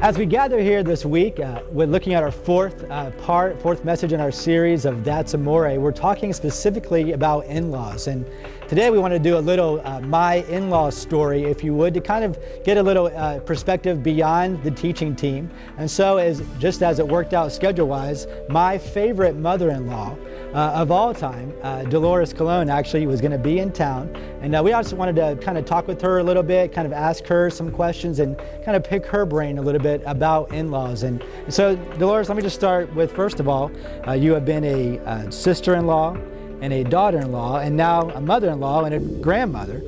As we gather here this week, we're looking at our fourth message in our series of That's Amore. We're talking specifically about in-laws, and today we want to do a little my in-law story, if you would, to kind of get a little perspective beyond the teaching team. And so, just as it worked out schedule-wise, my favorite mother-in-law of all time, Dolores actually was going to be in town, and we also wanted to kind of talk with her a little bit, kind of ask her some questions, and kind of pick her brain a little bit about in-laws. And so, Dolores, let me just start with, first of all, you have been a sister-in-law and a daughter-in-law, and now a mother-in-law and a grandmother.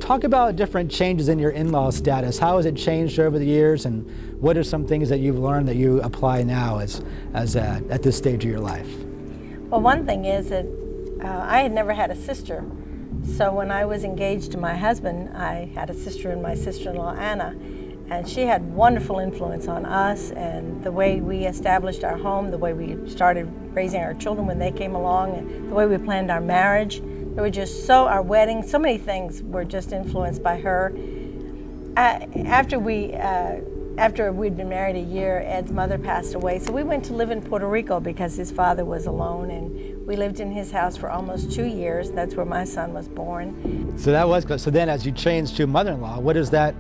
Talk about different changes in your in-law status. How has it changed over the years, and what are some things that you've learned that you apply now at this stage of your life? Well, one thing is that I had never had a sister. So when I was engaged to my husband, I had a sister and my sister-in-law, Anna, and she had wonderful influence on us and the way we established our home, the way we started raising our children when they came along, and the way we planned our marriage. There were just our wedding, so many things were just influenced by her. After we'd been married a year, Ed's mother passed away, so we went to live in Puerto Rico because his father was alone, and we lived in his house for almost 2 years. That's where my son was born. So that was good. So then as you changed to mother-in-law, what is that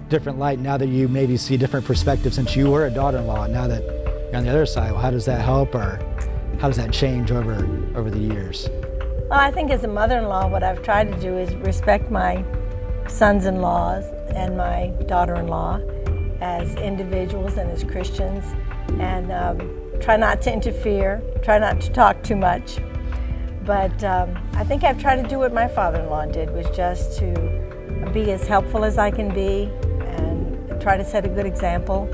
different light now that you maybe see different perspectives, since you were a daughter-in-law and now that you're on the other side? Well, how does that help, or how does that change over the years? Well, I think as a mother-in-law, what I've tried to do is respect my sons-in-laws and my daughter-in-law as individuals and as Christians, and try not to interfere, try not to talk too much. But I think I've tried to do what my father-in-law did, was just to be as helpful as I can be and try to set a good example.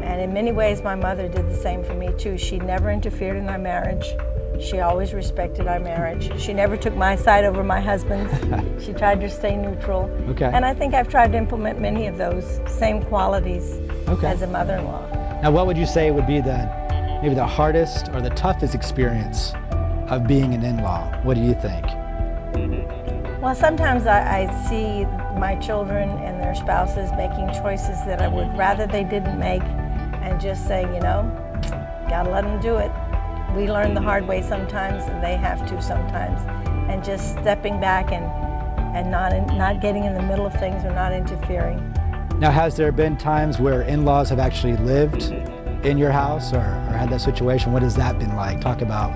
And in many ways, my mother did the same for me too. She never interfered in our marriage. She always respected our marriage. She never took my side over my husband's. She tried to stay neutral. Okay. And I think I've tried to implement many of those same qualities as a mother-in-law. Now, what would you say would be maybe the hardest or the toughest experience of being an in-law? What do you think? Well, sometimes I see my children and their spouses making choices that I would rather they didn't make, and just say, gotta let them do it. We learn the hard way sometimes, and they have to sometimes. And just stepping back and not getting in the middle of things or not interfering. Now, has there been times where in-laws have actually lived in your house or had that situation? What has that been like? Talk about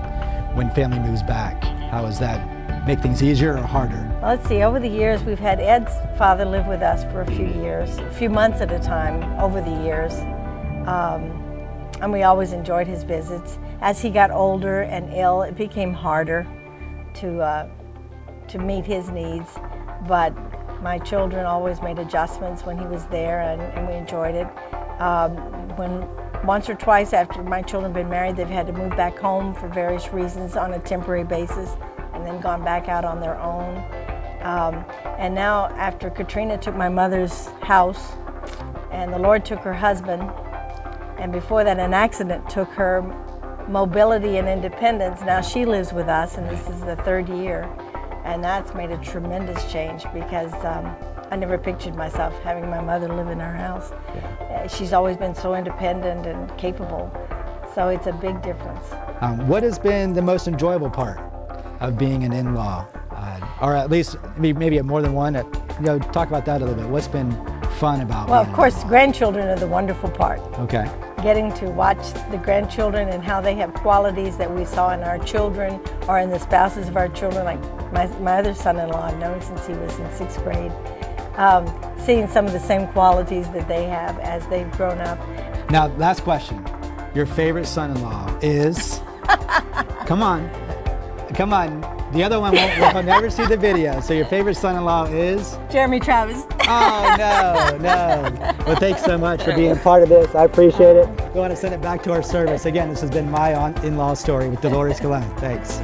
when family moves back. How does that make things easier or harder? Well, let's see. Over the years, we've had Ed's father live with us for a few years, a few months at a time over the years. And we always enjoyed his visits. As he got older and ill, it became harder to meet his needs. But my children always made adjustments when he was there, and we enjoyed it. Once or twice after my children had been married, they've had to move back home for various reasons on a temporary basis, and then gone back out on their own. And now, after Katrina took my mother's house, and the Lord took her husband, and before that an accident took her mobility and independence, now she lives with us, and this is the 3rd year. And that's made a tremendous change, because I never pictured myself having my mother live in our house. Yeah. She's always been so independent and capable, so it's a big difference. What has been the most enjoyable part of being an in-law? Or at least maybe more than one? Talk about that a little bit. What's been fun about Well, being of course, an in-law? grandchildren are the wonderful part. Okay. Getting to watch the grandchildren and how they have qualities that we saw in our children or in the spouses of our children. Like my other son-in-law, I've known since he was in 6th grade. Seeing some of the same qualities that they have as they've grown up. Now, last question. Your favorite son-in-law is? Come on. The other one we'll never see the video. So your favorite son-in-law is? Jeremy Travis. Oh, no. Well, thanks so much for being a part of this. I appreciate it. Go on and send it back to our service. Again, this has been my in-law story with Dolores. Thanks.